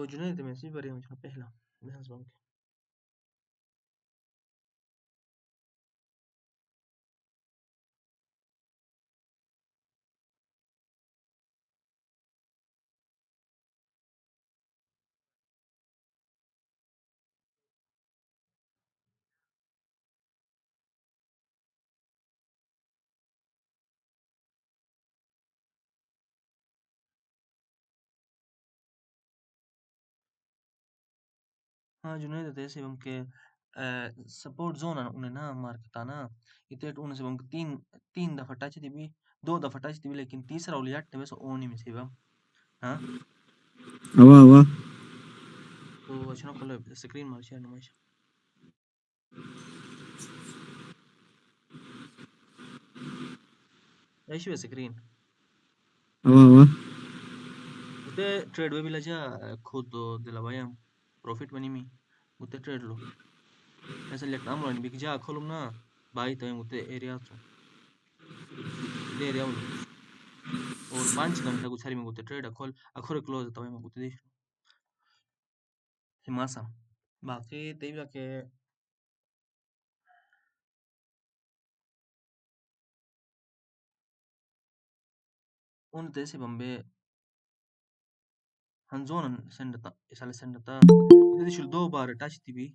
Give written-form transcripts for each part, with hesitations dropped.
Junaid mesaj veriyorum sana pehla. Biraz bak. हाँ Junaid ते से हमके सपोर्ट जोन उन्हें ना मार के था ना इतने उन्हें से हमके तीन तीन दफा टच थी भी दो दफा टच थी भी लेकिन तीसरा उलियाट ते वैसे ओन ही में से हम हाँ हवा हवा तो अच्छा ना कल स्क्रीन मार शेयर नमाज ऐसी वैसे स्क्रीन हवा हवा उते ट्रेड वे भी लजा खुद दिला भाई हम प्रॉफिट बनी मी उते ट्रेड लो ऐसे लेकिन हम लोग भी जा खोलूँ ना भाई तो हम उते एरिया तो इते एरिया में और 5 घंटा कुछ सारी में उते ट्रेड खोल अखोरे क्लोज तो हम उते देख हिमासा बाकी ते भी जाके उन ते से Bombay hanzonan sendata isale sendata इतनी शुल दो बार टच थी भी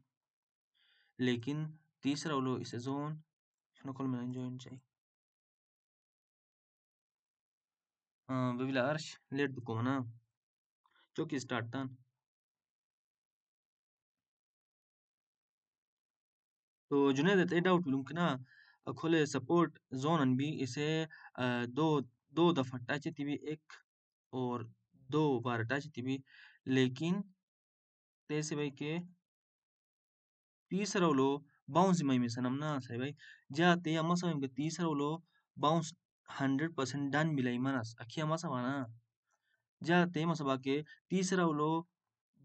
लेकिन तीसरा वालो इसे जोन शनो कल में एंजॉय चाहिए हाँ विविला अर्श लेट दुको ना चौकी स्टार्ट था तो जुनेद ते डाउट लूँ ना खोले सपोर्ट जोन भी इसे दो दो दफा टच थी भी एक और दो बार टच थी भी लेकिन तैसे भाई के तीसरा वालो बाउंस में सनम ना सही भाई जाते अम्मा समय के तीसरा वालो बाउंस 100% डन बिलाई मनस अखी अम्मा सवा ना जाते मसबा के तीसरा वालो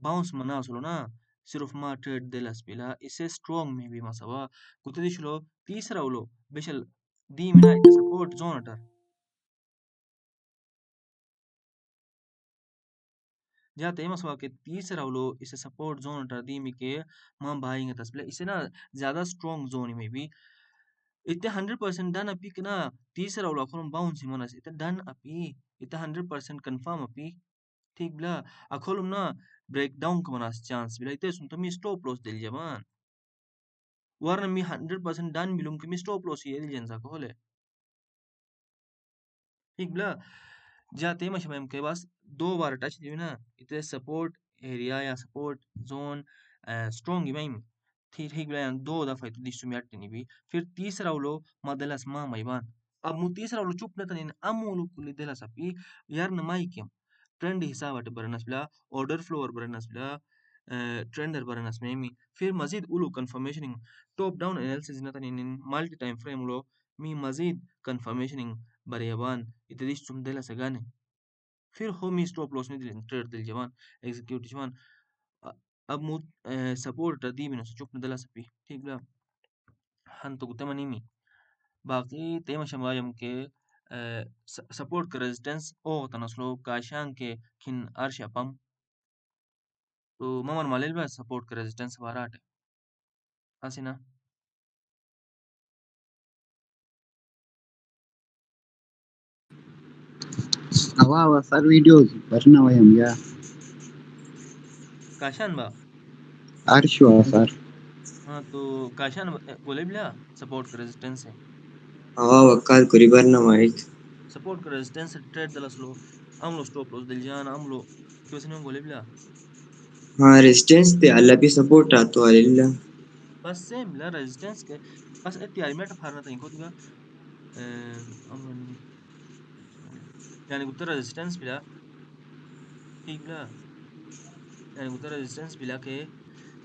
बाउंस मना सलो ना सिर्फ मा ट्रेड देलस बिला इसे स्ट्रॉन्ग में भी मसबा कुते दिशलो तीसरा वालो बेशल दी मिना इते सपोर्ट जोन अटर जाते मसबा के तीसरा वालो इसे सपोर्ट जोन अटर दी मी के मां भाई तस बिला इसे ना ज्यादा स्ट्रॉन्ग जोन में भी इतने 100% डन अपी कि ना तीसरा वाला अखोलम बाउंस ही मनस इतने डन अपी इतने 100% कंफर्म अपी ठीक बिला अखोलम ना ब्रेक डाउन का मनस चांस बिला इतने सुन तो मी स्टॉप लॉस दिल जमान वरना मी 100% डन बिलुम कि मी स्टॉप लॉस ये दिल जनसा कोले ठीक बिला जाते मश मैम के पास दो बार टच दी ना इतने सपोर्ट एरिया या सपोर्ट जोन स्ट्रॉन्ग ही ठीक ठीक बिला दो दफा इतने दिशु में अटनी भी फिर तीसरा वालो मदलस मा मैबान अब मु तीसरा वालो चुप न तनी अमूलु कुली देला सपी यार न माई क्यों ट्रेंड हिसाब अट बरनस बिला ऑर्डर फ्लोर बरनस बिला ट्रेंडर बरनस में मी फिर मजीद उलू कंफर्मेशनिंग टॉप डाउन एनालिसिस न तनी मल्टी टाइम फ्रेम लो मी मजीद कंफर्मेशनिंग बरेबान इतनी तुम देला सगाने फिर हो मी स्टॉप लॉस में दिल ट्रेड दिल जवान एग्जीक्यूट जवान अ- अब मु सपोर्ट दी बिनो चुप न देला सपी ठीक बिला हन तो गुते मनी मी बाकी tema shamayam ke support ke resistance o tanaslo kashan ke kin arsha pam तो maman malel ba support ke resistance warat asina हवा हवा सर वीडियो भरना भाई हम या kashan ba अर्श हुआ सर हाँ तो kashan बोले बिला support ke resistance है हवा वकाल कुरिबरना mic support ke resistance trade dalaslo amlo stop loss दिल जान amlo क्वेश्चन बोले बिला हाँ रेजिस्टेंस ते अल्लाह भी सपोर्ट आतो अल्लाह बस सेम बिला resistance के बस इतनी आर्मेट फारना था इनको दिगा amlo नहीं yani गुत्ता resistance बिला ठीक बिला yani गुत्ता resistance बिला के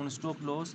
un stop loss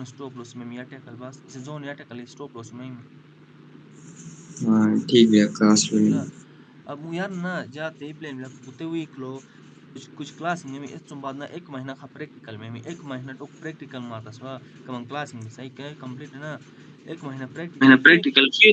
un stop loss में मियाँ टेकल बस इसे zone याँ टेकल stop loss में हाँ ठीक है काश ठीक में ला अब मु यार ना जाते प्लेन मिला कुत्ते वीक लो कुछ क्लास में इस तुम बाद ना एक महीना खा प्रैक्टिकल में एक महीना तो प्रैक्टिकल मारता सवा कमन क्लास में सही क्या कंप्लीट है ना एक महीना मैंने प्रैक्टिकल फिर प्रैक्टिकल किया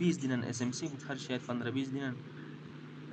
20 दिन एस एम सी कुछ हर शायद 15-20 दिन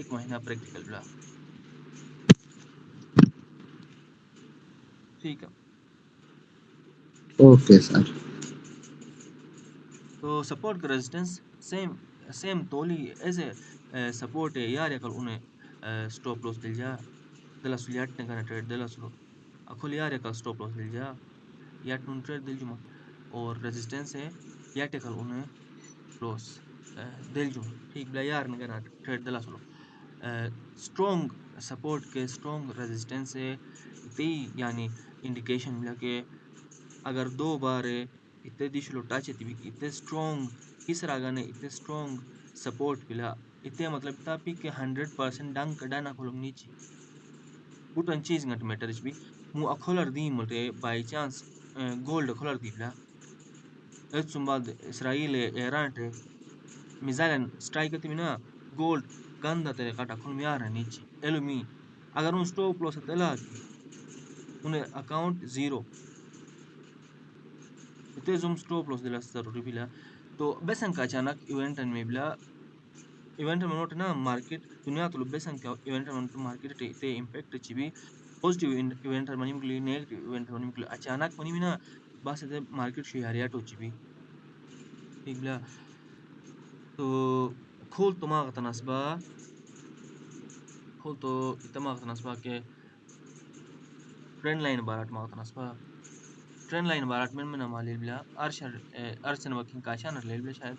एक महीना प्रैक्टिकल बला ठीक है ओके सर। तो सपोर्ट का रेजिस्टेंस सेम सेम तोली ऐसे सपोर्ट है यार yakal une stop loss dilja dela sul yatne kana trade dela sul akol यार yakal stop loss dilja yat nun trade diljuma और रेजिस्टेंस है yacht yakal une loss diljuma ठीक bla यार ne kana trade dela sul strong support के strong resistance है इतनी यानी indication मिला कि अगर 2 बार इतने दिशलो टच इतनी इतने स्ट्रॉन्ग किस रागाने इतने स्ट्रॉन्ग सपोर्ट पिला इतने मतलब तापी के 100% डंक डाना खोलम नीची बुटन चीज ngат मैटर भी मु अखोलर दी मटे बाय चांस गोल्ड अखोलर दी पिला एतसुम बाद इसराइल ईरान टे मिसाइलन स्ट्राइक तिमिना गोल्ड गंदा तेरे काटा खोलम यार नीची एलुमी अगर उन स्टॉप लॉस तला की उन्हें अकाउंट जीरो इतने जुम स्टॉप लॉस दिला जरूरी बिला तो बेसन का अचानक इवेंट में बिला इवेंट में नोट ना मार्केट दुनिया तो बेसन का इवेंट में मार्केट ते इम्पैक्ट चिबी पॉजिटिव इवेंट मनी मुगली नेगेटिव इवेंट मनी मुगली अचानक मनी बिना बस ते मार्केट शेयर तो चिबी ठीक बिला तो खोल तो मागत नसबा खोल तो इतना मागत नसबा के ट्रेंड लाइन बारट मागत नसबा ट्रेंड लाइन बारट में ना मालिल बिला अर्शन वर्किंग का शान ले बिला शायद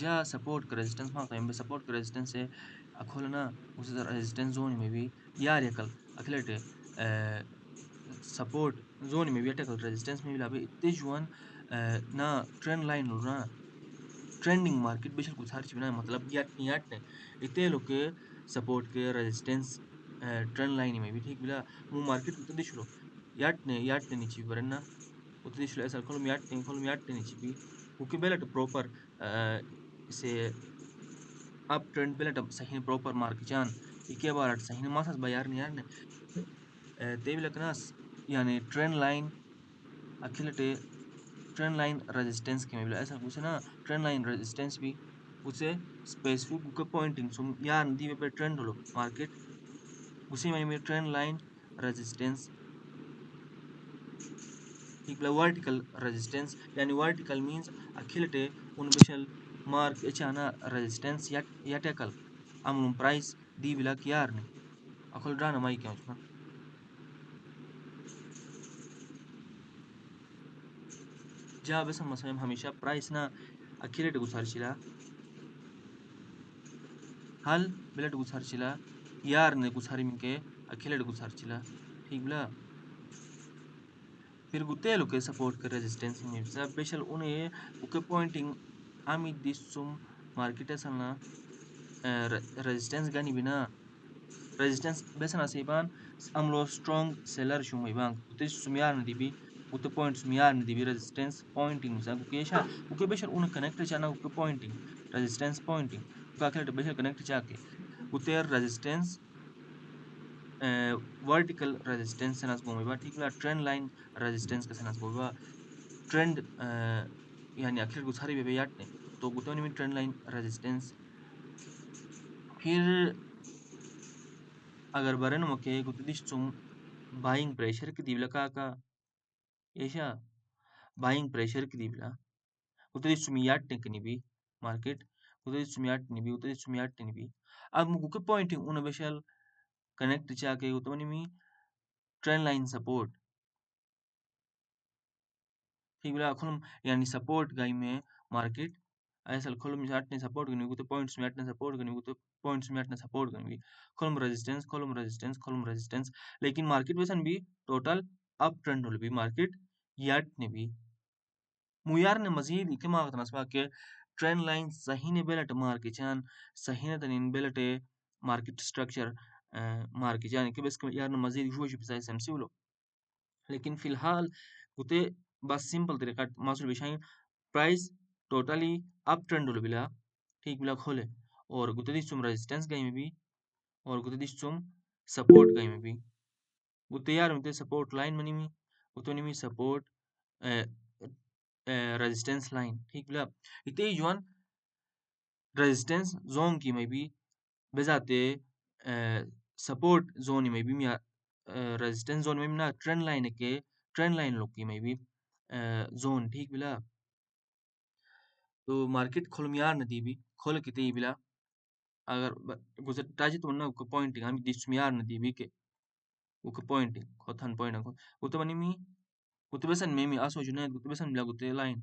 जा सपोर्ट का रेजिस्टेंस मागता है सपोर्ट का रेजिस्टेंस है अखोलना उसे रेजिस्टेंस जोन में भी यार yakal अखिलटे सपोर्ट जोन में भी अटकल रेजिस्टेंस में भी लाबे इतने जुआन ना ट्रेंड लाइन ना ट्रेंडिंग मार्केट बेशल कुछ हर चीज ना मतलब याट याट ने इतने लोग के सपोर्ट के रेजिस्टेंस ट्रेंड लाइन में भी ठीक बिला मु मार्केट उतने दिशलो याट ने नीचे बरना उतने दिशलो ऐसा खोलम याट ने नीचे भी उके बेलट प्रॉपर से अप ट्रेंड बेलट सही प्रॉपर मार्क जान इके बार सही मासस बाजार ने यार ने ते बिलकनास यानी ट्रेंड लाइन अखिलटे ट्रेंड लाइन रेजिस्टेंस के में बिला ऐसा कुछ ना ट्रेंड लाइन रेजिस्टेंस भी उसे स्पेसिफिक उके पॉइंटिंग सुम यार दी पे ट्रेंड होलो मार्केट उसी में ट्रेंड लाइन रेजिस्टेंस ठीक बिला वर्टिकल रेजिस्टेंस यानी वर्टिकल मींस अखिलटे उन बेशल मार्क एचाना रेजिस्टेंस या टेकल अमलुम प्राइस दी बिला यार ने अखल ड्राना माई क्या चुना जा बस मसला हमेशा प्राइस ना अखिलटे गुसारशिला हल बिलट गुसारशिला यार ने गुसारी मिनके अखिलटे गुसारशिला ठीक बिला फिर गुते लोके सपोर्ट कर रेजिस्टेंस में सब बेशल उन्हें उके पॉइंटिंग आमी दिसुम मार्केट असलना रेजिस्टेंस गनी बिना रेजिस्टेंस बेसन असेबान अमलो strong seller shumaiban ute sumyar dibi ute point sumyar dibi resistance pointing sa kukesha uke beshar una connect chana uke pointing resistance pointing uka kale beshar connect chake ute resistance vertical resistance से नस गोमेबा ठीक ना trend line resistance के से नस गोमेबा trend यानी आखिर गुसारी बेबे याटने तो गुतोनी में ट्रेंड लाइन रेजिस्टेंस फिर अगर बरन मके गुतदिश तुम बाइंग प्रेशर की दिवला का ऐशा बाइंग प्रेशर की दिवला गुतदिश तुम याटने के निबी मार्केट गुतदिश तुम याटने निबी गुतदिश तुम याटने निबी अब मुके पॉइंटिंग उन बेशल कनेक्ट चाके गुतोनी में ट्रेंड लाइन सपोर्ट ठीक बिला खुलम यानी सपोर्ट गाई में मार्केट ऐसा खुलम याटने सपोर्ट गनी गुते पॉइंट्स में याटने सपोर्ट गनी गुते पॉइंट्स में याटने सपोर्ट गनी खुलम रेजिस्टेंस लेकिन मार्केट वेसन भी टोटल अप ट्रेंड होल भी मार्केट याटने भी मुयार ने मजीद इके मागत नसबा के ट्रेंड लाइन सही ने बेलट मार्के चान सही ने तनिन बेलटे मार्केट स्ट्रक्चर मार्के चान के बस यार ने मजीद जुआ जुपिसा एसएमसी लेकिन फिलहाल गुते बस सिंपल तरीका मासूल बिशाइन प्राइस टोटली अप ट्रेंड बिला ठीक बिला खोले और गुते दिसुम रेजिस्टेंस गई में भी और गुते दिसुम सपोर्ट गई में भी गुते यार मिते सपोर्ट लाइन मनी मी गुते निमी सपोर्ट रेजिस्टेंस लाइन ठीक बिला इते जुआन रेजिस्टेंस जोन की में भी बेजाते सपोर्ट जोन में भी मिया रेजिस्टेंस जोन में भी ना ट्रेंड लाइन के ट्रेंड लाइन लोग की में भी जोन ठीक बिला तो मार्केट खोलम यार नदी भी खोल किते बिला अगर गुजर टाजी तो ना को पॉइंटिंग हम दिस यार नदी भी के उक पॉइंटिंग खोथन पॉइंट को उत बनी मी उत बेसन में मी आसो जुने उत बेसन मिला गुते लाइन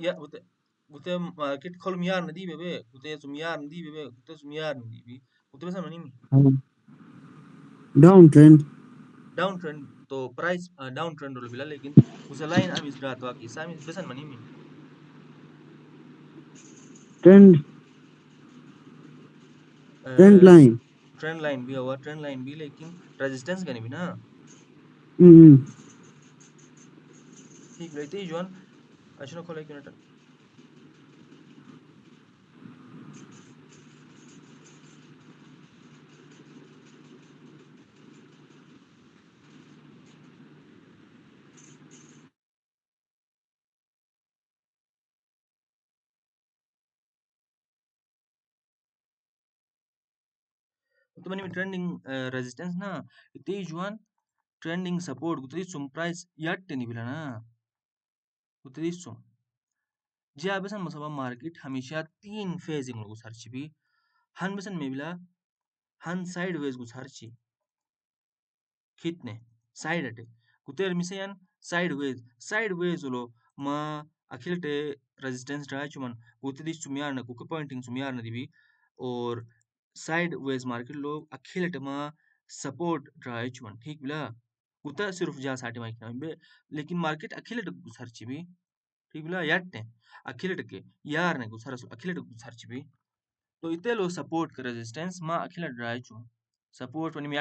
या उते मार्केट खोलम यार नदी बे उते सुम यार नदी बे उते सुम यार नदी भी उत बेसन बनी मी downtrend डाउन ट्रेंड तो प्राइस डाउन ट्रेंड रो बिला लेकिन उसे लाइन हम इस रात वाकी सामी बेसन बनी मी trend line ट्रेंड लाइन भी हुआ ट्रेंड लाइन भी लेकिन रेजिस्टेंस का नहीं भी ना mm ठीक रहते ही जोन अच्छा खोले क्यों ना तो मैंने ट्रेंडिंग रेजिस्टेंस ना इतने जुआन ट्रेंडिंग सपोर्ट गुतरी सुम प्राइस याट नहीं बिला ना गुतरी सुम जे आबेसन मसबा मार्केट हमेशा 3 फेजिंग लोग सर्च भी हन बेसन में बिला हन साइडवेज गु सर्ची खितने साइड अटे गुतेर मिसेयन साइडवेज लो मा अखिलटे रेजिस्टेंस ड्राई चुमन गुते दिस चुमियार न कुके पॉइंटिंग चुमियार न दिबी और साइडवेज मार्केट लो अखिलटे मा सपोर्ट ड्राई चुमन ठीक बिला गुता सिर्फ जा साटे माइक ना बे लेकिन मार्केट अखिलटे सर्ची भी ठीक बिला याट्टे अखिलटे के यार ने गुसर अखिलटे सर्ची भी तो इते लो सपोर्ट के रेजिस्टेंस मा अखिलटे ड्राई चुम सपोर्ट वनी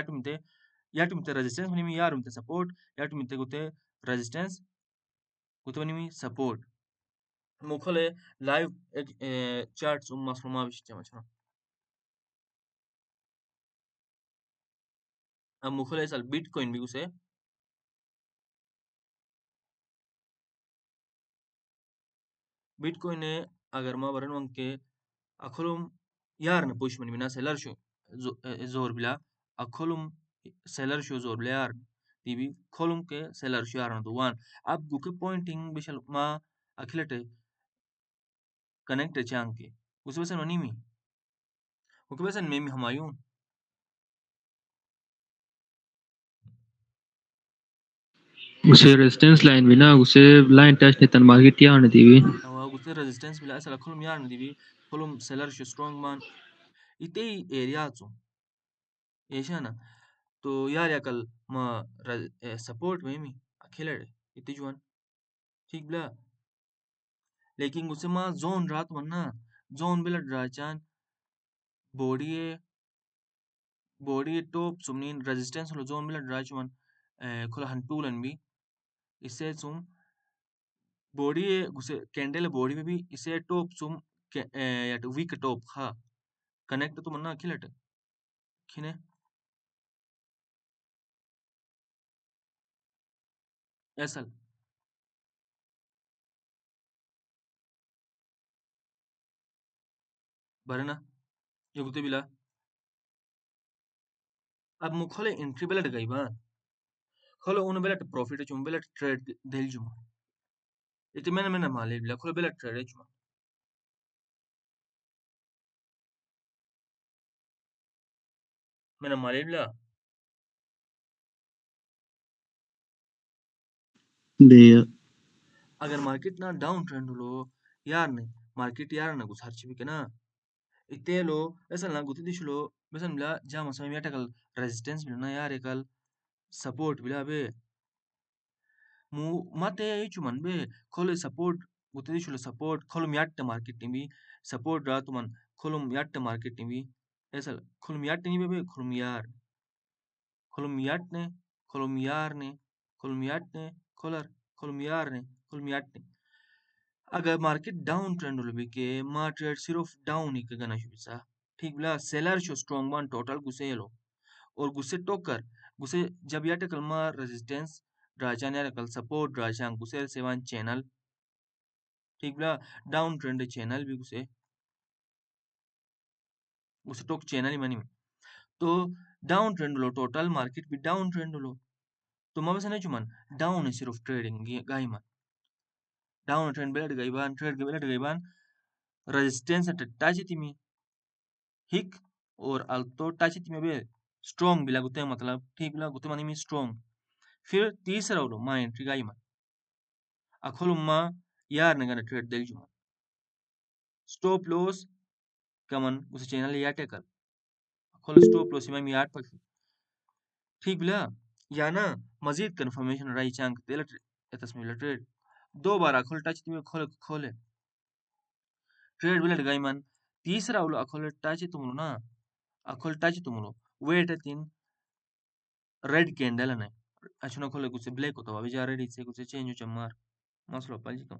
याटुमते रेजिस्टेंस वनी मी यारुमते सपोर्ट याटुमते गुते रेजिस्टेंस गुते वनी मी सपोर्ट मुखले लाइव चार्ट्स मसलमा विश्चे मचना अब मुखले सल बिटकॉइन भी गुसे बिटकॉइन अगर मा बरन वंके अखलुम यार न पुश मनी मिना सेलर शो जोर बिला अखलुम सेलर शो जोर बिला यार टीवी खोलुम के सेलर शो यार न दुवान अब गुके पॉइंटिंग बिशल मा अखिलटे कनेक्ट चांग के उस वसन वनी मी उके वसन में मी हमायूं उसे रेजिस्टेंस लाइन भी ना उसे लाइन टच नहीं तन मार्केट या आने दी भी अवा गुते रेजिस्टेंस बिला असल खोलुम यार न दिवी खोलुम सेलर शो स्ट्रांग मान इते एरिया चो ऐसा ना तो यार याकल मा सपोर्ट में मी अखिलटे इते जुआन ठीक बिला लेकिन उसे माँ जोन रात वरना जोन बिला ड्राचान बॉडी टॉप सुमनीन रेजिस्टेंस लो जोन बिला ड्राचुमन खुला हन टूलन भी इससे सुम बॉडी गुसे कैंडल बॉडी में भी इसे टॉप सुम या वीक टॉप खा कनेक्ट तो मन्ना खिलट खिने ऐसल बरना ये गुते बिला अब मुखले एंट्री बिला गई बा खोलो उन बिला प्रॉफिट चुम बिला ट्रेड दिल जुम इते मैंने माले बिला खोलो बिला ट्रेड चुम मैंने माले बिला det अगर मार्केट ना डाउन ट्रेंड लो यार ने मार्केट यार ना गुसार छिबी के ना इते लो ऐसा ना गुते दिशलो बेसन बिला जा मसा में टकल रेजिस्टेंस बिला ना यार एकल सपोर्ट बिला बे मु मते चुमन बे खोले सपोर्ट गुते दिशलो सपोर्ट खोलम याट मार्केट नी सपोर्ट रात मन खोलम याट मार्केट नी ऐसा खोलम याट नी बे खोलम यार kolumiyatne, kolumiyarne, kolumiyatne, kolumiyarne, kolumiyatne. अगर मार्केट डाउन ट्रेंड होलो बिके मा ट्रेड सिर्फ डाउन ही गना शुबिसा ठीक बिला seller show strong one total गुसे येलो और गुसे टोकर गुसे जब याटे कलमा रेजिस्टेंस ड्राचान या कल सपोर्ट ड्राचान गुसे सेवन चैनल ठीक बिला डाउन ट्रेंड चैनल भी गुसे गुसे टोक चैनल ही मनी में तो डाउन ट्रेंड लो टोटल मार्केट भी डाउन ट्रेंड लो तो मैं बस नहीं चुमन डाउन है सिर्फ ट्रेडिंग गाई मन डाउन ट्रेंड बेलट गई बान ट्रेड के बेलट गई बान रेजिस्टेंस टच थी हिक और alto touch में भी strong बिला गुते मतलब ठीक बिला गुते मानी में strong फिर तीसरा उलो मा एंट्री गाई मा अखोल मा यार नगन ट्रेड दिल जुमा स्टॉप लॉस कमन उस चैनल या टेकर अखोल स्टॉप लॉस में यार पक ठीक बिला या ना मजीद कंफर्मेशन राई चांग तेल तस्मीर ट्रेड दो बार अखोल टच में खोले खोले ट्रेड बिला गाई मन तीसरा उलो अखोल टच तुमलो ना अखोल टच तुमलो वेट तीन रेड कैंडल है अच्छा ना खोले कुछ ब्लैक होता है अभी जा रेडी से कुछ चेंज हो चमार मसलो पाजी कम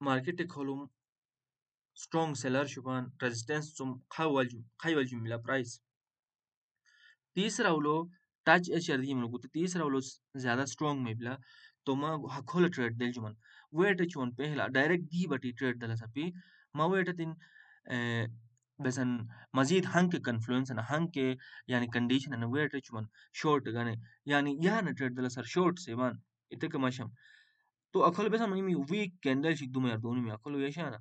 मार्केट खोलूम स्ट्रॉन्ग सेलर शुबान रेजिस्टेंस तुम खाई वाल मिला प्राइस तीसरा उलो टच एचर दी मुलो तो तीसरा उलो ज्यादा स्ट्रॉन्ग में बिला तो मा हखोल ट्रेड दिल जुमन वेट चुन पहला डायरेक्ट दी बटी ट्रेड दला सपी मा वेट तीन बेसन मजीद हंग के कन्फ्लुएंस ना हंग के यानी कंडीशन ना वेट चुन शॉर्ट गाने यानी यह ना ट्रेड दला सर शॉर्ट से मान इतने कमाशम तो अखोल बेसन मनी वीक कैंडल शिक दुम यार दोनों में अखोल येशाना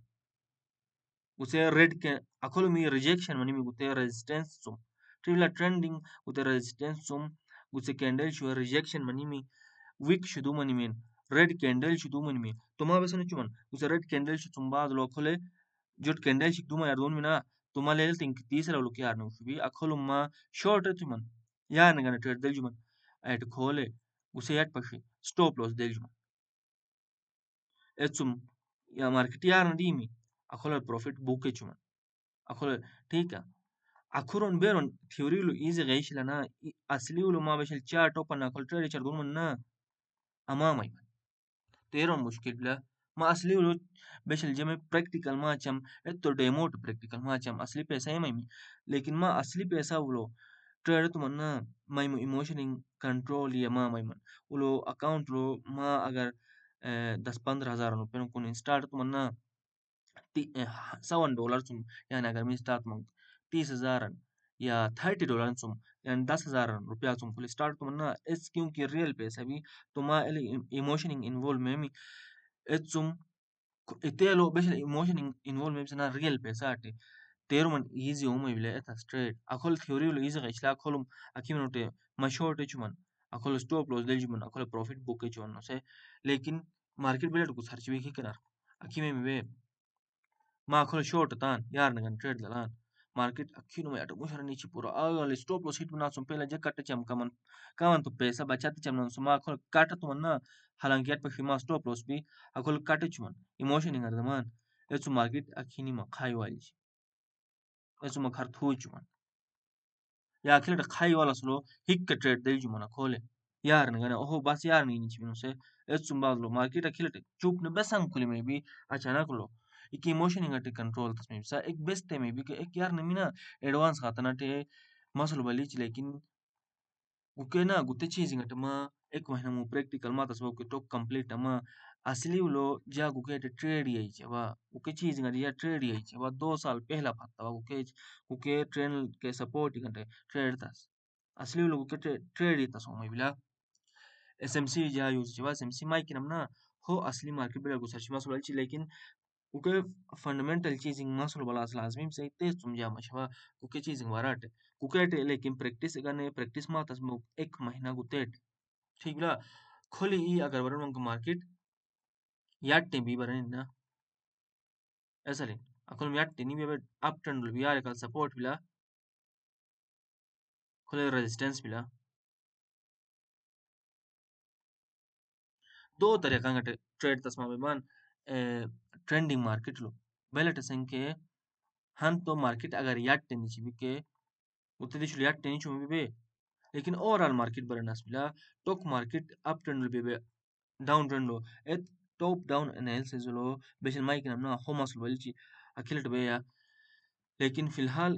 usia red ke akolo mi rejection mani mi gute resistance sum tribula trending gute resistance sum gute candle shu rejection mani mi weak shudu mani min red candle shudu mani mi tuma besana chuman gute red candle shu tumba lo khole jot candle shik duma yardun mina tuma lel think tisra lo kyar no shubi akolo ma short chuman ya na gana trade del juman at khole guse yat pashi stop loss del juman etsum ya market yar na dimi akolo profit buke chuman akolo ठीक है अखुरन बेरन theory लो easy gas लना असली लो मा बशल chart open ना कल trade चर दुन ना अमा माई तेरन मुश्किल ला मा असली लो बशल जमे प्रैक्टिकल मा चम तो डेमो प्रैक्टिकल मा चम असली पैसा है माई लेकिन मा असली पैसा वो ट्रेड तो मन ना माई इमोशन कंट्रोल या मा माई मन वो अकाउंट लो मा अगर 10-15 हजार रुपये को स्टार्ट तो मन ना $7 तुम यानी अगर मैं स्टार्ट मंग 30,000 या $30 तुम यानी 10,000 रुपया तुम फुल स्टार्ट तुम ना इस क्योंकि रियल पैसा भी तुम इमोशन इन्वॉल्व में मी तुम इतने लो बेशल इमोशन इन्वॉल्व में ना रियल पैसा आटे तेरो मन easy हो मैं बिले एता straight अकोल theory लो easy गइसला Akola अकी मनोटे मशोर्ट चुमन Akola stop loss दिल चुमन अकोल प्रॉफिट बुक चुमन no से लेकिन मार्केट बिले तो कुछ सर्च भी की कनार अकी में वे ma akola short tan yar nagan trade dalan market akino me ato mushara nichi pura agal stop loss hit na sum pela jakata cham kaman to pesa bachati cham na suma akola kata to na halanki at pe ma stop loss bi akola kata chuman emotion ingar zaman esu market akini ma khai walji esu ma khar thu chuman ya akhila khai wala slo hik ka trade del jumana khole यार ने गाना ओहो बस यार नहीं नीचे बिनो से एच सुम्बाग लो मार्केट अखिल चुप ने बस अंकुल में भी अचानक लो एक इमोशन इंगटे कंट्रोल तस्में सा एक बेस्ट है में भी कि एक यार नमी ना एडवांस खाता ना टे मसल बलीच लेकिन गुके ना गुते चीज इंगटे मा एक महीना मु प्रैक्टिकल मा तस्बो के टॉक कंप्लीट मा असली लो जा गुके टे ट्रेड यही छवा गुके चीज इंगटे या ट्रेड यही छवा 2 साल पहला फत्ता गुके गुके ट्रेन के सपोर्ट इंगटे ट्रेड तस असली लो गुके ट्रेड ही तस में बिला SMC ja use chwa SMC mai kinam na ho asli market bela gusar chima sulal chi lekin uke fundamental chasing muscle बला लाजमी से तेज तुम जा मशवा कुके चीजिंग वराट कुके टे लेकिन प्रैक्टिस गने प्रैक्टिस मा तस मु 1 महीना गुते ठीक ला खोली ई अगर वरन को मार्केट याट्टे भी बरन ना ऐसा ले अकल याट्टे नहीं भी अप ट्रेंड भी यार कल सपोर्ट बिला खोले रेजिस्टेंस बिला दो तरह का ट्रेड तस्मा में मान trending market low Belete senke hanto market agar yatte nichi bike utadishul yatte nichi bibe lekin overall market baranas bila tok market uptrend bibe downtrend lo et top down analysis lo beshel mike namna homas lo belchi akilet be ya लेकिन फिलहाल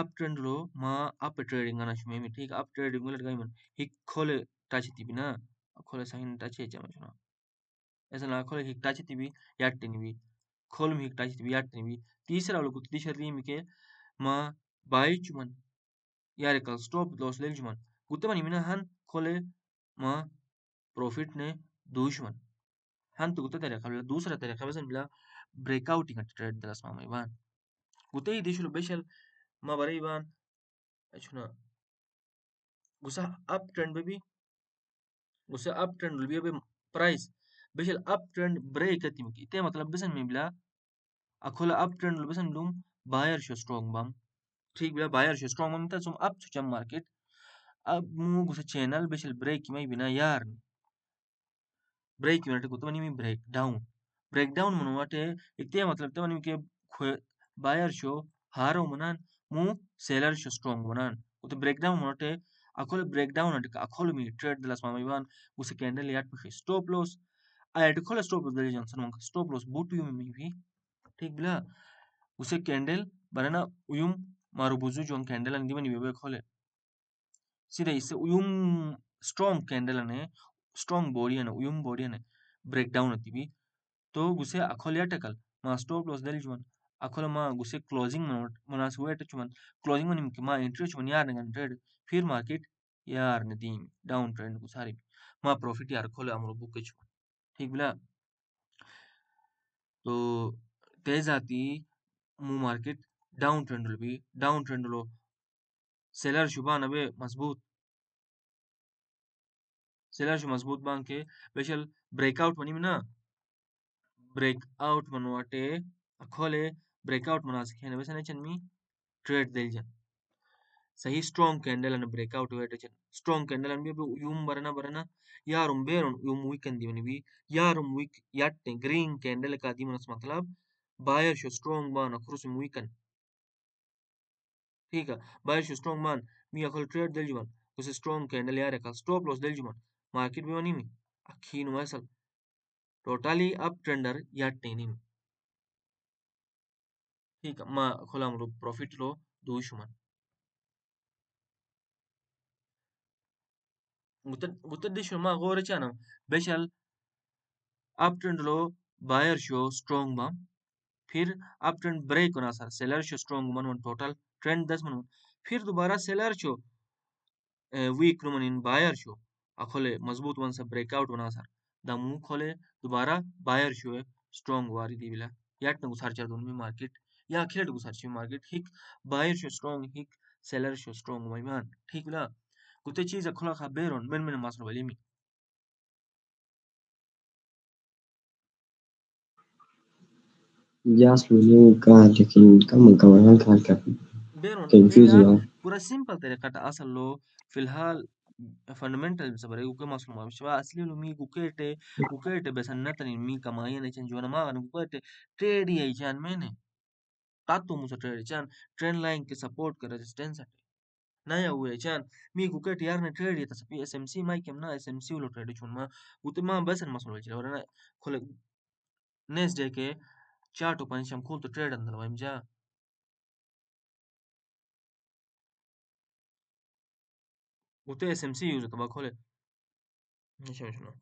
up trend लो मा up trading आना शुमे में ठीक up trading में लटकाई मन हिक खोले टाची ती बिना खोले साइन टाची है चमचना ऐसा ना खोले हिक टाची ती भी याट नी भी खोल में हिक टाची ती भी याट नी भी तीसरा लोग तीसरा री में के मा बाई चुमन यार कल स्टॉप लॉस ले चुमन गुत्ते मनी मिना हन खोले मा प्रॉफिट ने दुश्मन हन तो गुत्ते तेरे कल दूसरा तेरे कल बसन बिला ब्रेकआउटिंग ट्रेड दरस मा इबान गुत्ते ही दिशुलो बेशल ma bare iban shuna gusa uptrend baby gusa uptrend baby price bishal uptrend break atim ki te मतलब बिसन में बिला अखोला uptrend बिसन लूम buyer शो strong bam ठीक बिला buyer शो strong bam ता सुम up चम market अब मु गुसा channel बिशल break में बिना यार break यूनिट को तो मनी में break down मनवाटे इते मतलब ते मनी के buyer शो हारो मनन मु seller शो strong मनन उते break down मनवाटे Akole break down అంటే अकोले మీ trade दलास मामा इवान उसे candle याट पे stop loss आ एट खोले stop loss दले Jansen monk stop loss boot you में भी ठीक बिला उसे candle बरना उयुम मारो बुजु जोन candle अंदी बनी वेबे खोले सीधे इससे उयुम strong candle ने strong body ने उयुम body ने break down होती भी तो गुसे अकोले याटकल मा stop loss दले जुवन अकोले मा गुसे closing मनास हुए चुमन closing मनी मा entry चुमन यार ने ट्रेड फिर मार्केट यार ने दीम डाउन ट्रेंड को सारी मा प्रॉफिट यार खोले अमरो बुक के चुमन ठीक बिला तो तेज आती मु मार्केट डाउन ट्रेंड लो सेलर शुभा नबे मजबूत बांग के बेशल ब्रेकआउट मनी में ना ब्रेकआउट मनवाटे अखोले ब्रेकआउट मना सके नबे सने चनमी ट्रेड दिल जन सही स्ट्रॉन्ग कैंडल अन ब्रेकआउट हुए टचन स्ट्रॉन्ग कैंडल अन भी यूम बरना यारुम बेरन यूम वीकन दी भी यारुम वीक याट्टे ग्रीन कैंडल का दी मनस मतलब बायर शो स्ट्रॉन्ग बान अखरुस वीकन ठीक है बायर शो स्ट्रॉन्ग बान मी अखल ट्रेड दिल जुमान उसे स्ट्रॉन्ग कैंडल यार का स्टॉप लॉस दिल जुमान मार्केट में वनी मी अखीन वसल टोटली अप ट्रेंडर याट्टे नी ठीक है मा खोला हम प्रॉफिट लो दूशमन मुतद्दिश मा गोरे चाना बेशल अप ट्रेंड लो बायर शो स्ट्रॉन्ग बा फिर अप ट्रेंड ब्रेक होना सर सेलर शो स्ट्रॉन्ग मन टोटल ट्रेंड 10 मन फिर दोबारा सेलर शो वीक मन इन बायर शो अखोले मजबूत वन से ब्रेकआउट होना सर दमू खोले दोबारा बायर शो स्ट्रॉन्ग वारी दी बिला याट न गुसार चर दोन में मार्केट या अखिलट गुसार ची मार्केट हिक बायर शो स्ट्रॉन्ग हिक सेलर शो स्ट्रॉन्ग मान ठीक बिला कुते चीज अखोला खा Barron men masro balimi Just look at लेकिन कम कमाल का बेरोन ए कंफ्यूज यार हुआ पूरा सिंपल तरीका असल लो फिलहाल फंडामेंटल सबर उके मासूम विश्वा असली लो मी गुकेटे बेसन नतनी मी कमाई ने चन जोना मा गुकेटे ट्रेड ही चान मैंने तातो मुसा ट्रेड चान ट्रेंड लाइन के सपोर्ट कर रेजिस्टेंस नया हुए चान मी गुकेट यार ने ट्रेड येता सपी एसएमसी माई केम ना एसएमसी लो ट्रेड चुन मा उते मा बेसन मसलो चला वरना खोले नेक्स्ट डे के चार्ट ओपन शम खोल तो ट्रेड अंदर वाइम जा उते एसएमसी यूज तो बा खोले नहीं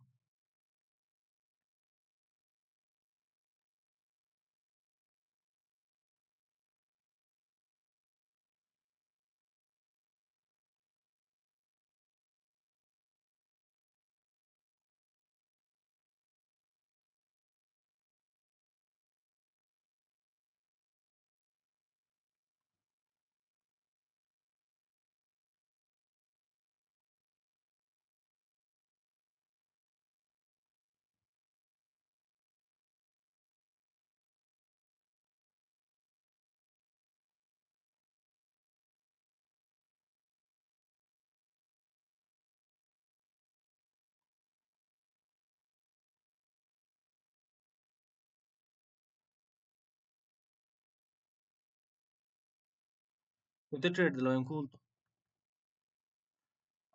Gute trade lo en kulto.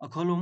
Akolum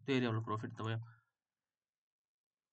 तो area वाला profit तब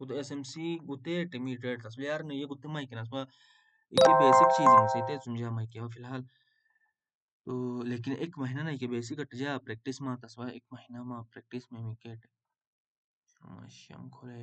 कुते SMC कुते टेमी ट्रेड तस्बी यार नहीं ये कुते माइक ना तस्बा इके बेसिक चीज़ मुझे इतने समझा माइक है फिलहाल तो लेकिन एक महीना ना इके बेसिक कट जा प्रैक्टिस में तस्बा एक महीना में प्रैक्टिस में मिकेट मशम खोले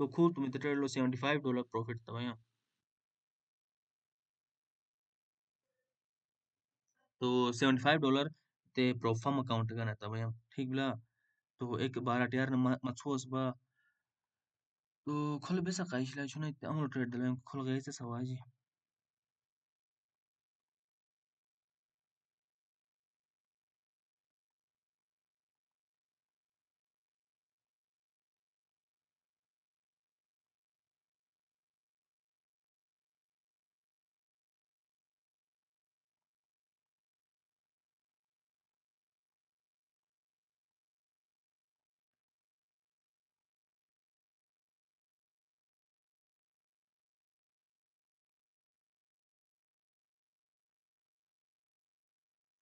तो cool तुम्हें ट्रेड लो $75 प्रॉफिट था भैया तो $75 ते प्रोफार्म अकाउंट का था भैया ठीक बला तो एक बार यार मछोस बा तो खल बेसा काइश ला शुने अमलो ट्रेड दले खल गए से सवाजी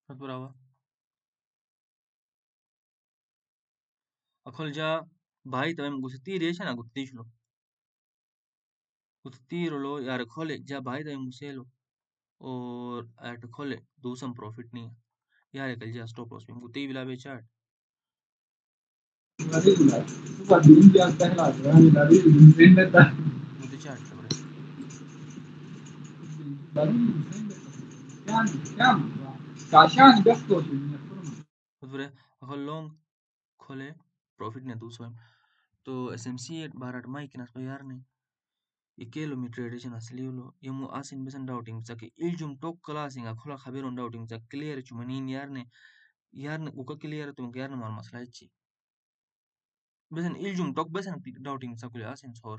फत बरावा अखल जा भाई तमे गुसती रेश ना गुत्ती शुलो गुत्ती रोलो यार खोले जा भाई तमे गुसेलो और एट खोले दूसम प्रॉफिट नहीं है यार कल जा स्टॉप लॉस में गुत्ती बिला बेचाट गुत्ती चाट तबरे फत बरे अखल लॉन्ग खोले प्रॉफिट ने दूसम तो SMC एक बार माइक नस यार नहीं ikelo mi tradition asliulo yamu asin besan doubting sake iljum tok klasinga khola khabiron doubting sak clear chumanin yarne uka clear tum yarne mal masla ichi besan iljum tok besan doubting sakule asin sor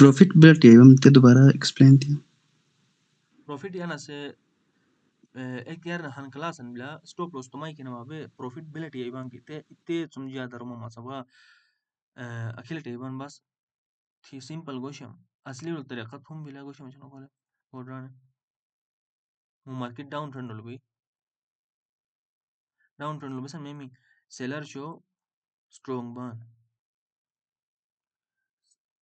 profitability हम ते दोबारा explain किया profit yana se ek yarne han klasan bla stop loss to mai kina mabe profitability iban kite itte sumja darmo masaba akile iban bas thi simple gosham asli ul tariqa hum bila gosham chano kole odran mu market down trend lo bi down trend lo besan memi seller show strong ban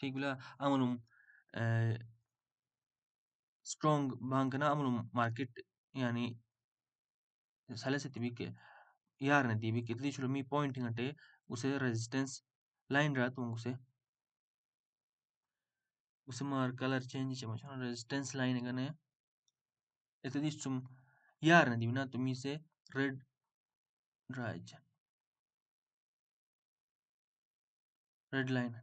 ठीक बिला अमलुम strong bankana अमलुम market yani salase tibike यार ने दीबी कितनी शुरू मी Poynting अटे उसे resistance line रातूं उसे मार कलर चेंज चमचना resistance line गने इतनी सुम यार ने दीबी ना तुम्ही से red राइज red line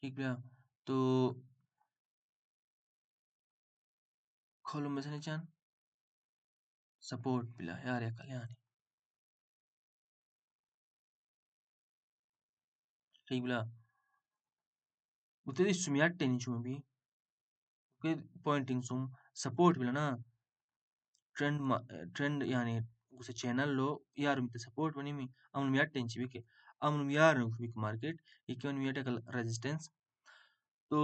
ठीक बिला तो खोलुम बसने चान सपोर्ट बिला यार या कल्याणी ठीक बिला उतनी सुम यार टेंशन भी के पॉइंटिंग सुम सपोर्ट बिला ना ट्रेंड यानी उसे चैनल लो यार मिते सपोर्ट बनी मी अमल मिया टेंची बिके amnum yarn ufik market ikon miatakal resistance तो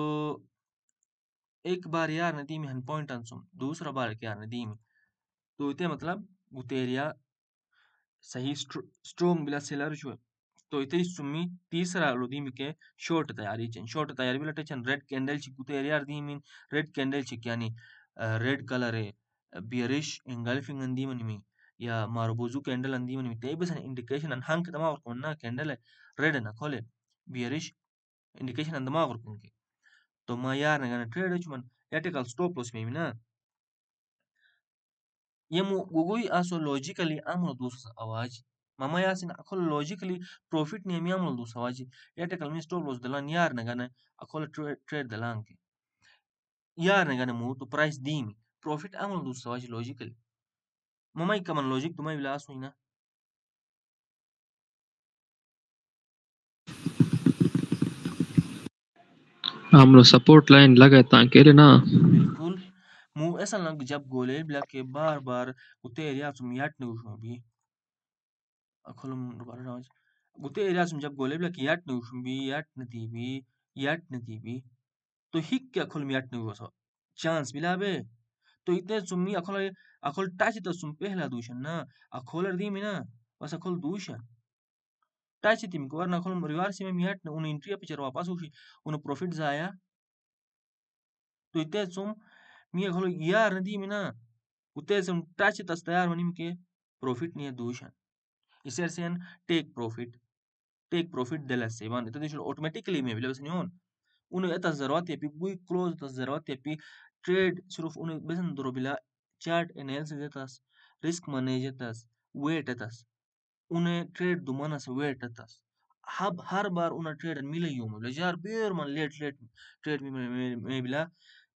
एक बार यार नदी में हन पॉइंट अंसुम दूसरा बार क्या नदी में तो इते मतलब गुतेरिया सही स्ट्रॉन्ग बिला सेलर जो तो इते सुमी तीसरा रोदी में के शॉर्ट तैयारी बिला टेचन रेड कैंडल ची गुतेरिया दी मीन रेड कैंडल ची यानी रेड कलर है बियरिश engulfing अंदी मनी में या मारबोजू कैंडल अंदी मनी में ते बस इंडिकेशन अन हंक दमा और कोना कैंडल है रेड ना खोले बियरिश इंडिकेशन अन दमा और कोन के तो ma यार ना ट्रेड चुमन याटिकल स्टॉप लॉस में ना yemu gugui aso logically amul dus awaji mama yasin akol logically profit ni mi amul dus awaji yate kalmi stop loss dalan yar na gana akol trade dalan ke yar na gana mu to price dimi profit amul dus awaji logically mama ikaman logic tumai bila aso ina हम लोग support line लगा ताकि ना बिल्कुल mu ऐसा लग जब गोले बिला के बार बार उते एरिया तुम याट ने उठो भी akolum dobarra rawaj gute area तुम जब गोले बिला के याट ने उठो भी याट ने दी तो हिक के अखोल याट ने उठो चांस बिला बे तो इतने सुम्मी अखोल टाच तो सुम पहला दूषण ना अखोल दी में ना बस अखोल दूषण टाच थी मिको वरना अखोल रिवार से में मियाट उन एंट्री पिक्चर वापस उठी उन प्रॉफिट जाया तो इतने सुम मी अखोल यार दी में ना उतने सुम टाच तस तैयार वनी के प्रॉफिट नहीं है दूषण इसे से टेक प्रॉफिट दला से वन इतने ऑटोमेटिकली में बिला बस नहीं होन उन्हें एता ज़रूरत है पी कोई क्लोज एता ज़रूरत है पी ट्रेड सिर्फ उन्हें बेसन दरो बिला चार्ट एनालिसिस एतास रिस्क मैनेज एतास वेट एतास उन्हें ट्रेड दुमाना से वेट एतास हब हर बार उन्हें ट्रेड मिले यूं मतलब यार बेर मन लेट ट्रेड में बिला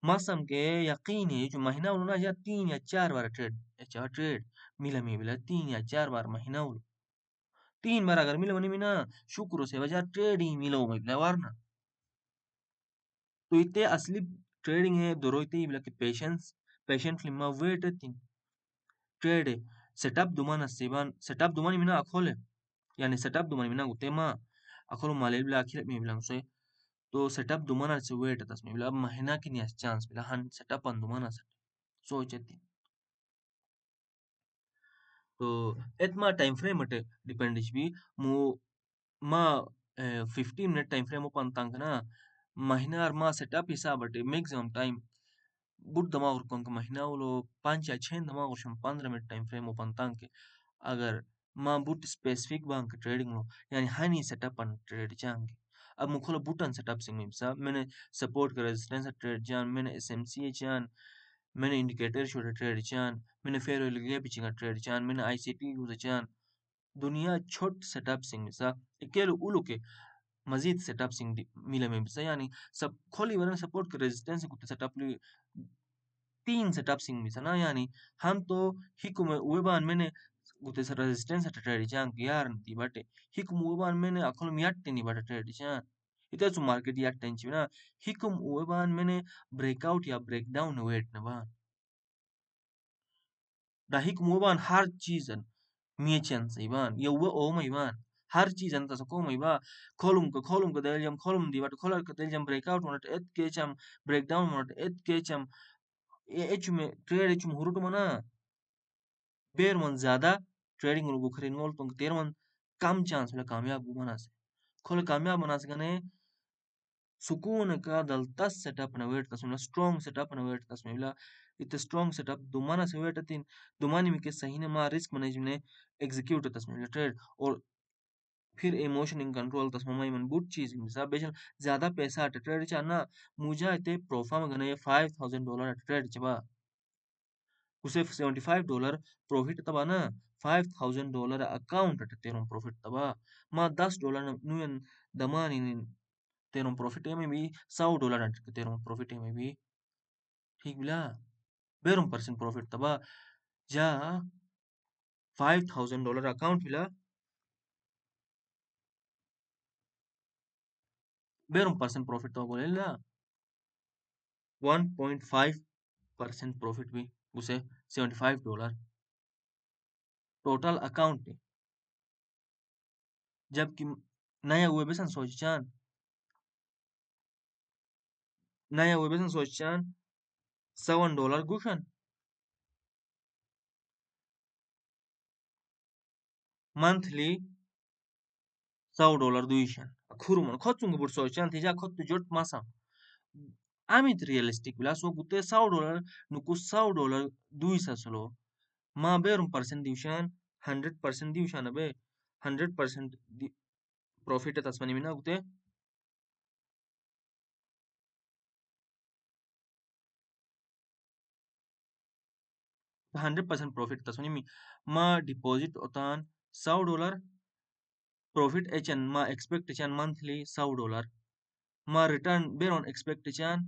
मौसम के यकीन है जो महीना उन्होंने ना या 3 या 4 बार ट्रेड मिला में बिला 3 या 4 बार महीना उल 3 बार अगर मिले वनी में ना शुक्र से वजह ट्रेड ही मिलो में बिला वारना तो इतने असली ट्रेडिंग है दोरोइते इबला के पेशेंटली मा वेट एतिन ट्रेड सेटअप दुमान सेटअप दुमान मिना अखोले यानी सेटअप दुमान मिना उतेमा अखोलो मालेल बिला अखिल में बिला उसे तो सेटअप दुमाना से वेट तस में बिला महीना की नियस चांस बिला हन सेटअप अन दुमाना से सोचेती तो एतमा टाइम फ्रेम मटे डिपेंड भी मु मा 15 मिनट टाइम फ्रेम ओपन तंग ना महीना और मा सेटअप हिसाब बटे मैक्सिमम टाइम बुट दमाग रुकन का महीना वो 5 या 6 दमाग रुशम 15 मिनट टाइम फ्रेम ओपन तंग अगर मा बुट स्पेसिफिक बैंक ट्रेडिंग लो यानी हनी सेटअप अन ट्रेड जाएंगे अब मुखलो बुटन सेटअप सिंग में सा मैंने सपोर्ट का रेजिस्टेंस ट्रेड जान मैंने एसएमसी जान मैंने इंडिकेटर शो ट्रेड जान मैंने फेयर वैल्यू पिचिंग ट्रेड जान मैंने आईसीटी यूज जान दुनिया छोट सेटअप सिंग में सा अकेले उलो के मजीद सेटअप सिंग मिले में सा यानी सब खोली वरना सपोर्ट का रेजिस्टेंस कुछ सेटअप 3 सेटअप सिंग में सा ना यानी हम तो हिकुम वेबान मैंने गुते सर रेजिस्टेंस अट ट्रेड जान यार दी बटे हिकुम वेबान मैंने अखोल मियाट नी बटे ट्रेड जान इते सु मार्केट याट टेंच ना हिकुम वेबान मैंने ब्रेकआउट या ब्रेकडाउन वेट ना बा दा हिकुम वेबान हर चीजन मियचन सैबान ये वो ओ मैबान हर चीज अंत सको मैबा खोलुम को देलजम खोलुम दी बटे खोलर को देलजम ब्रेकआउट मोट एत केचम ब्रेकडाउन मोट एत केचम एचुमे ट्रेड एचुम हुरुट मना बेर मन ज्यादा ट्रेडिंग लोगो खरीद मोल तो तेर मन कम चांस में कामयाब बना से खोल कामयाब बना से कने सुकून का दल तस सेटअप न वेट तस स्ट्रॉन्ग सेटअप न वेट तस मिला इत स्ट्रॉन्ग सेटअप दुमाना से वेट तीन दुमानी में के सही ने मा रिस्क मैनेजमेंट एग्जीक्यूट तस मिला ट्रेड और फिर इमोशन इन कंट्रोल तस ममा मन बुट चीज मिसा बेचल ज्यादा पैसा ट्रेड चाना मुझा इते प्रोफा में गने $5,000 ट्रेड चबा उसे $75 प्रॉफिट तबा ना $5,000 अकाउंट तेरम प्रॉफिट तबा मा $10 नुयन दमानी तेरम प्रॉफिट में भी $100 तेरम प्रॉफिट में भी ठीक बिला बेरम परसेंट प्रॉफिट तबा जा $5,000 अकाउंट बिला बेरम परसेंट प्रॉफिट तबा बोले ला 1.5% प्रॉफिट भी उसे $75 टोटल अकाउंट जबकि naya uwe besan sochchan naya uwe besan sochchan $7 gushan monthly $100 duishan kurumon khotsungu bur sochchan tija khottu jot masam amit realistic bila so gute $100 nuku $100 duisa solo ma berum percent diushan 100% diushan abe 100% profit tasmani mina gute 100% profit tasmani mi ma deposit otan $100 profit echan ma expect echan monthly $100 ma return beron expect echan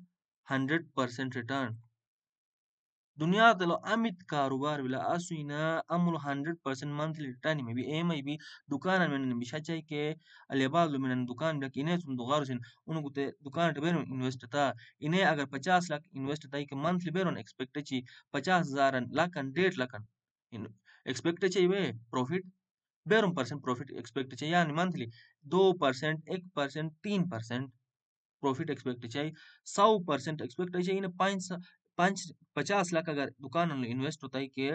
100% return दुनिया तलो अमित कारोबार villa असुइना Amul 100% monthly return में भी M भी दुकान में बिशाचाई के अलेबाल में दुकान बिला इन्हें तुम दुगार से उन गुते दुकान टे बेरो इन्वेस्ट था इन्हें अगर 50 लाख इन्वेस्ट था कि मंथली बेरो एक्सपेक्ट ची 50,000 लाख 1.5 लाख एक्सपेक्ट ची वे प्रॉफिट बेरो परसेंट प्रॉफिट एक्सपेक्ट ची यानी मंथली 2% 1% 3% प्रॉफिट एक्सपेक्ट चाहिए 100% एक्सपेक्ट चाहिए इन्हें 50 लाख अगर दुकान में इन्वेस्ट होता है कि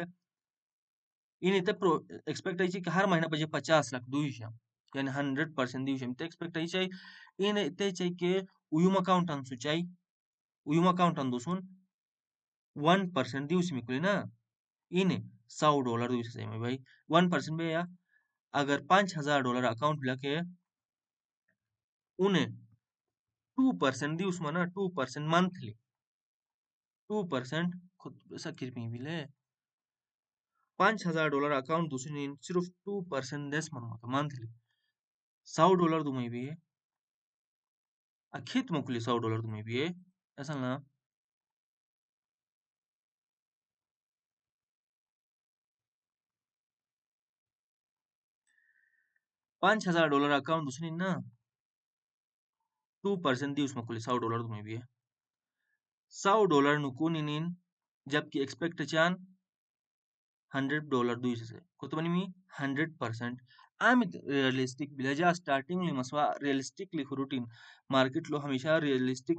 इन्हें तब एक्सपेक्ट चाहिए कि हर महीना बजे 50 लाख दुईशा यानी 100% दुईशा तो एक्सपेक्ट चाहिए इन्हें ते चाहिए कि उयुम अकाउंट अंसु चाहिए उयुम अकाउंट अंदुसुन 1% दुईश में कुली ना इन्हें $100 दुईश चाहिए भाई 1% में या अगर $5,000 अकाउंट लगे उन्हें 2% दुईश मना 2% मंथली 2% खुद ऐसा किरपी बिले $5,000 अकाउंट दूसरी सिर्फ 2% देश मन मंथली $100 तुम्हें भी है अखित मुकुली $100 तुम्हें भी है ऐसा ना $5,000 अकाउंट दूसरी ना 2% दी उसमें कुली $100 तुम्हें भी है $100 नुकून इन जबकि एक्सपेक्ट चान $100 दूसरे से कुतबनी मी 100% आमित रियलिस्टिक बिलजा स्टार्टिंग ली मसवा रियलिस्टिक ली रूटीन मार्केट लो हमेशा रियलिस्टिक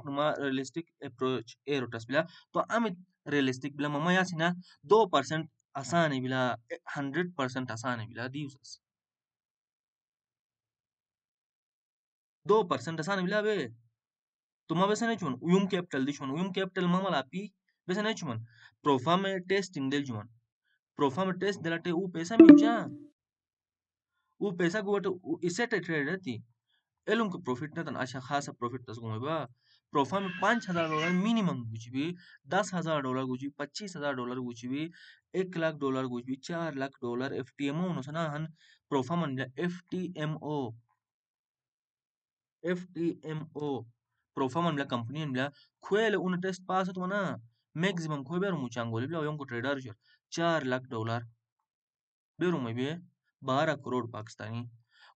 अप्रोच एरोटस बिला तो आमित रियलिस्टिक बिला ममा यासी ना 2% आसान है बिला 100% आसान है बिला दिवस 2% आसान है बिला बे तुम वैसे नहीं चुन उयुम कैपिटल दी चुन उयुम कैपिटल ममा लापी वैसे नहीं चुन प्रोफा में टेस्टिंग दिल चुन प्रोफा में टेस्ट दिलाटे वो पैसा मिलचा वो पैसा को इससे ट्रेड रहती एलुम को प्रॉफिट ना तन अच्छा खासा प्रॉफिट तस गुमे बा प्रोफा में $5,000 मिनिमम कुछ भी $10,000 कुछ भी $25,000 कुछ भी $1,00,000 कुछ भी $4,00,000 FTMO नो सना हन प्रोफा मन FTMO प्रोफा मन कंपनी मन खुएले उन टेस्ट पास तो ना मैक्सिमम खुए बेर मुचांगोली बिला यों को ट्रेडर $4,00,000 बेरू में भी 12 करोड़ पाकिस्तानी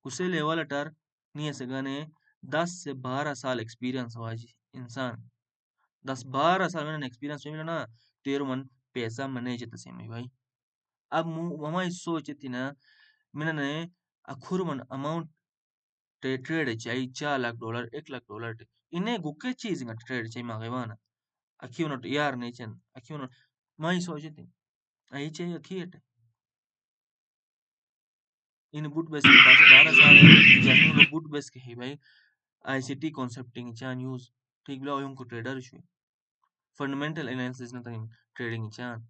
उसे लेवल अटर नहीं ऐसे गाने 10 से 12 साल एक्सपीरियंस हुआ जी इंसान 10-12 साल मैंने एक्सपीरियंस मिला ना तेरो मन पैसा मैनेज तसे में भाई अब ममा सोच थी ना मैंने अखुर मन अमाउंट ट्रेड चाहिए $4,00,000 $1,00,000 इन्हें गुक्के चीज का ट्रेड चाहिए मांगे वाना अखियों नोट यार नहीं चन अखियों नोट मैं सोच थी आई चाहिए अखियट इन बुट बेस के 10-12 साल जर्नी लो बुट बेस के है भाई ICT concepting chan use ठीक बिला ओयम को ट्रेडर छुई फंडामेंटल एनालिसिस ना तक ट्रेडिंग chan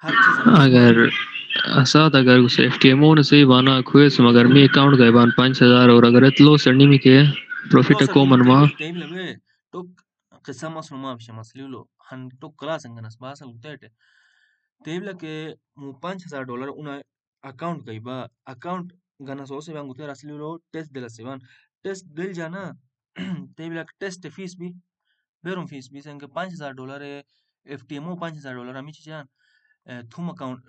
हर चीज अगर असाद अगर उसे FTMO ने सही बाना खुएस मगर मी अकाउंट गए बान 5,000 और अगर इतलो सड़नी में के प्रॉफिट लो को सनी मनवा table be to qissa maslu ma bisha masliulo han to class nganas basal gutete table ke mu $5,000 una account gaiba account ganas ose ban gutera asliulo test de la sevan test del jana table test fees bi berum fees bi sen ke $5,000 FTMO $5,000 ami jan thum account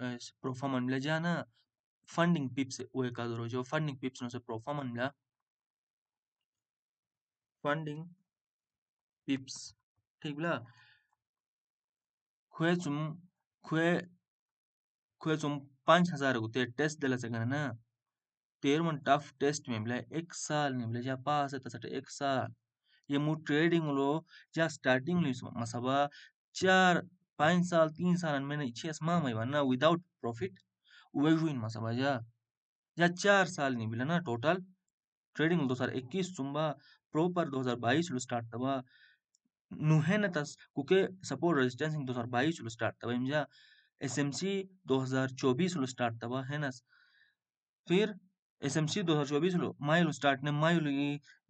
performance bile jana funding pips we kadro jo funding pips no se performance bile funding pips ठीक बिला खुए तुम खुए खुए तुम 5,000 गुते test दिला सगना ना तेरमन tough test में बिला एक साल ने बिला जा पास है तसटे एक साल ये मु ट्रेडिंग लो जा स्टार्टिंग लिस masaba 4 5 साल 3 साल मैंने इच्छे असमा mai ना विदाउट प्रॉफिट उवेजुइन masaba जा 4 साल नहीं बिला ना टोटल ट्रेडिंग 2021 चुम्बा प्रॉपर 2022 लो स्टार्ट तबा नुहेन तस कुके सपोर्ट रेजिस्टेंस 2022 लो स्टार्ट तबा इमजा एसएमसी 2024 लो स्टार्ट तबा है ना फिर एसएमसी 2024 लो माइल स्टार्ट ने माइल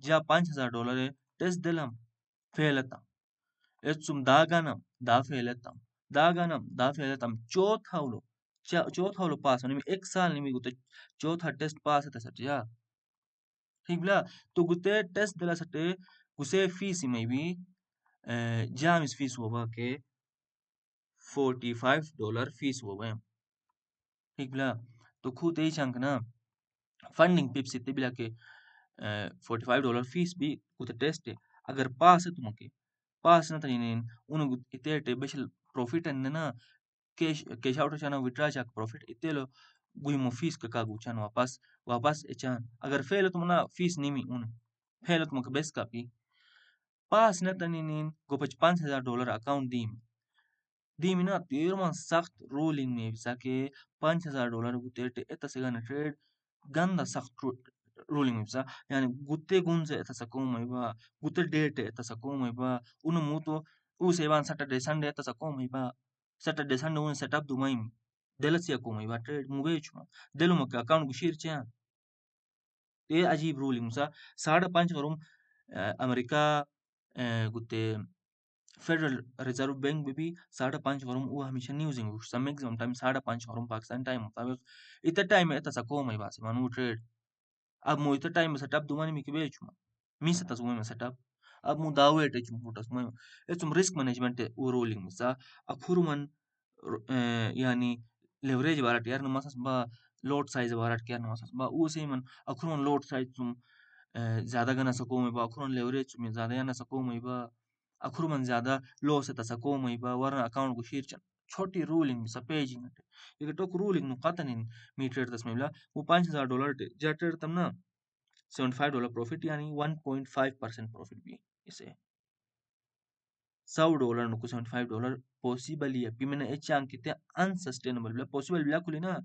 जा $5,000 टेस्ट दिलम फेलता एचुम दागनम दा फेलता दागनम दा फेलता चौथा लो पास होने में एक साल नहीं गुते चौथा टेस्ट पास है सट या ठीक बला तो गुते टेस्ट दिला सटे गुसे फीस में भी जामिस फीस होगा के $45 फीस होगा ठीक बला तो खुद ही चंक ना फंडिंग पिप्स इतने बिला के $45 फीस भी कुछ टेस्ट है अगर पास है तुमके पास ना तनी उन इतने टेबल प्रॉफिट है ना कैश आउट चाना विड्रा चाक प्रॉफिट इतने लो गुई मो फीस का कागू चान वापस वापस चान अगर फेल तुम ना फीस नहीं मी उन फेल तुमके बेस का भी पास ना तनी गोपच $5,000 अकाउंट दी मिना तेरमन सख्त रोलिंग में बिसाके $5,000 गुतेटे एता से गना trade ganda saqtru ruling mipsa yani gutte gunze eta sakoma iba gutte date eta sakoma iba uno muto use iban saturday sunday eta sakoma iba saturday sunday un setup du maimi delasi akoma iba trade mubechuma deluma ka account gushir chen ये अजीब ruling सा 5.5 crore America गुते Federal Reserve Bank भी 5.5 करोड़ वो हमेशा न्यूज़िंग उस maximum time 5.5 crore Pakistan time होता है इतना टाइम है ऐसा को मैं बात मानू ट्रेड अब मु इतना टाइम सेटअप दुमानी मिकी बेचuma misa tas wema setup अब मु दावे टे चुम फुटस मैं एचुम रिस्क मैनेजमेंट वो रोलिंग मिसा अखुरुमन yani leverage barat यार नमसस बा लोड साइज बारट क्या नमसस बा उसे मन अखुरुमन लोड साइज तुम ज्यादा गना सको में बा अखुरुमन लेवरेज में ज्यादा गना सको में बा अखुरुमन ज्यादा लो से तसको में बा वरना अकाउंट को शीर छोटी रूलिंग में सपेजिंग ये टोक रूलिंग नु कतनिन मीटर तस में वो $5,000 जेटर तम ना $75 प्रॉफिट यानी 1.5% प्रॉफिट भी इसे $100 नुकु $75 पॉसिबल है पी मैंने एच अंक किते अनसस्टेनेबल बिला पॉसिबल बिला कुली ना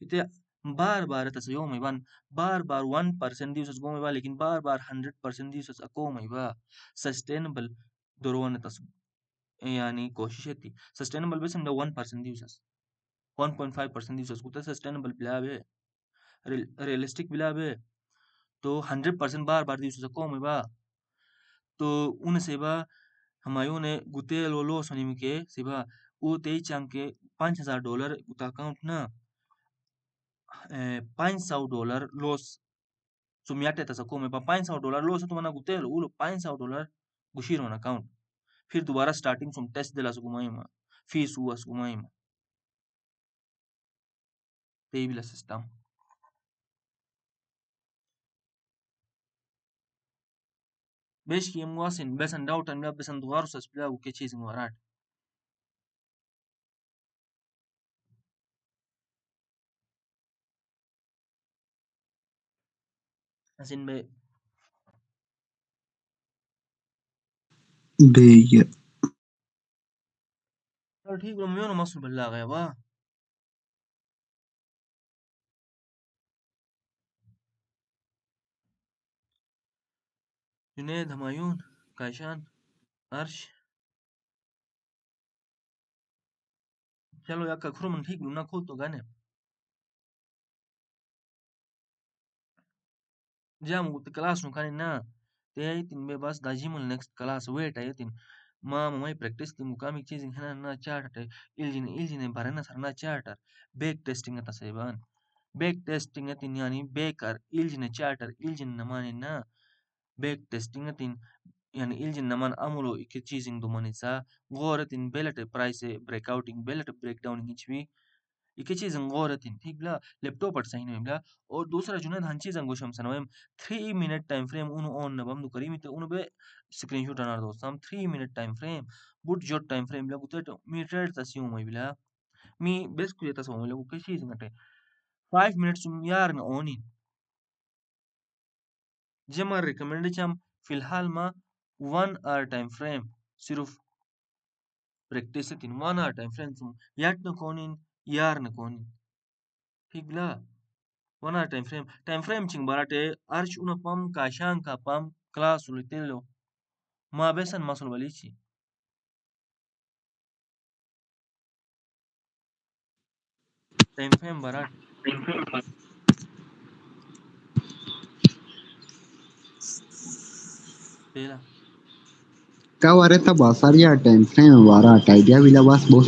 इते बार बार तस यो में बन बार बार 1% दिवस गो में बा लेकिन बार बार 100% दिवस अको में बा सस्टेनेबल दोरोन तस यानी कोशिश थी सस्टेनेबल बस 1% दिवस 1.5% दिवस कुते सस्टेनेबल बिला बे रियलिस्टिक बिला बे तो 100% बार बार दिवस अको में बा तो उन सेवा हमायों ने गुते लोलो सनिम के सेवा वो ते चंके $5,000 उता अकाउंट ना $500 लॉस सुमियाटे तसा को में $500 लॉस तो मना गुते लो उलो $500 गुशीर वन अकाउंट फिर दोबारा स्टार्टिंग सुम टेस्ट दिला सुकुमाई मा फीस हुआ सुकुमाई मा ते बिला सिस्टम बेश की मुआसिन बेसन डाउट अन बेसन दोबारा सस्पिला के चीज मुआराट असिन बे Bey. चल ठीक लो म्यों मसुल बल्ला गया वा जुनेद हमायून कायशान अर्श चलो यार खुरमन ठीक ना खोल तो गाने jam class no kan na te aitin be bas dajimul next class wait aitin ma mai practice ti mukami chizin hana na chart iljine barana sarna charter back testing ata seban back testing atin yani baker iljine charter iljin namani na back testing atin yani iljin naman amulo iki chizin dumanisa goratin belate price breakouting belate breakdown hichbi इके चीज ngorratin ठीक बला laptop पर सही नहीं बला और दूसरा जुनद हंची जंगो शमसन वम 3 मिनट टाइम फ्रेम उन ऑन नबम नु करी मिते उन बे स्क्रीनशॉट अनार दोस्त हम 3 मिनट टाइम फ्रेम बुट जॉट टाइम फ्रेम बला गुते मी ट्रेड तसियो मई बला मी बेस कुये तसो मई लगु के चीज ngate 5 मिनट सुम यार न ऑन जे मार रिकमेंड चम फिलहाल मा 1 आवर टाइम फ्रेम सिर्फ प्रैक्टिस तीन 1 आवर टाइम फ्रेम तुम याट न कोनिन यार न कोनिन ठीक बला 1 आवर टाइम फ्रेम चिंग बाराटे arch una pam kashanka pam class ulitelo ma besan masul balichi time frame बाराटे pela Kawareta basaria time frame barat idea vila bas boss.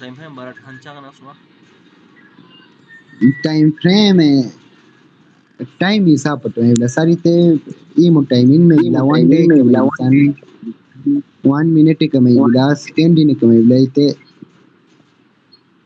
Time frame बाराटे hanchagan aswa Time frame time is up to vila sarite imo time in me vila 1 day ke me san 1 minute ke me vila 10 din ke me vila ite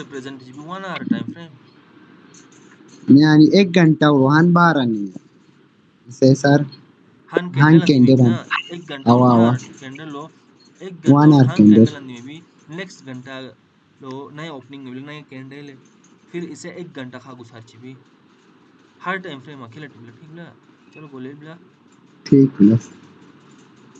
represent भी 1 hour time frame yani 1 घंटा वहान बारani से sir Han han candle अंदी में भी kenderan ना 1 घंटा और awa 1 awa hour candle लो 1 घंटा 1 और hour han kender candle अंदी में भी next घंटा लो नए ओपनिंग में भी नए कैंडल है फिर इसे 1 घंटा खा गुसार ची भी हर टाइम फ्रेम अकेले टिबला ठीक ना चलो बोले बिला ठीक है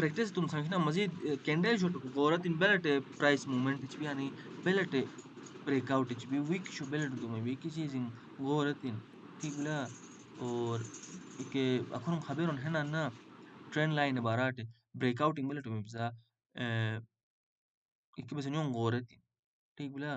practice तुम संख्या मजीद कैंडल शॉट को गौरत इन बेलट प्राइस मूवमेंट भी यानी बेलट ब्रेकआउट भी वीक शो बेलट तुम्हें भी किसी चीज गौरत इन ठीक बिला और के अखुन खबर है ना ट्रेंड लाइन बाराटे ब्रेकआउट इंग बेलट तुम्हें बिसा इक्की बस न्यून गौरत इन ठीक बिला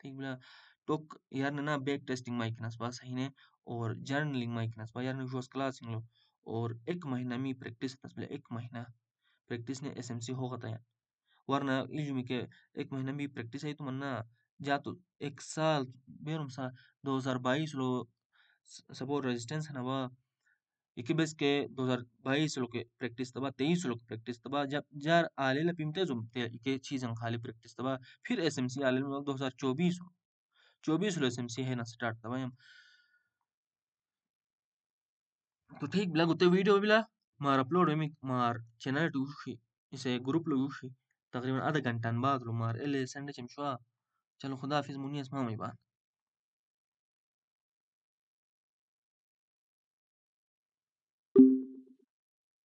ठीक बिला टोक यार ना बैक टेस्टिंग माइक नस बस हिने और जर्नलिंग माइक नस बा यार ने जोस क्लास लो और 1 महीना मी प्रैक्टिस नस बले 1 महीना प्रैक्टिस ने एसएमसी होगा था वरना इल्जुमी के 1 महीना मी प्रैक्टिस है तो मन्ना जा तो 1 साल बेरुम सा 2022 लो सपोर्ट रेजिस्टेंस है ना वा इके बेस के 2022 लो के प्रैक्टिस तबा 23 लो के प्रैक्टिस तबा जब जार आले ला पिमते जुम ते इके चीजन खाली प्रैक्टिस तबा फिर एसएमसी आले लो 2024 24 लो एसएमसी है ना स्टार्ट तबा हम तो ठीक बिला गुते वीडियो बिला मार अपलोड में मार चैनल टू इसे ग्रुप लो तकरीबन आधा घंटा बाद लो मार एले संडे चमशवा चलो खुदा हाफिज मुनियस मामा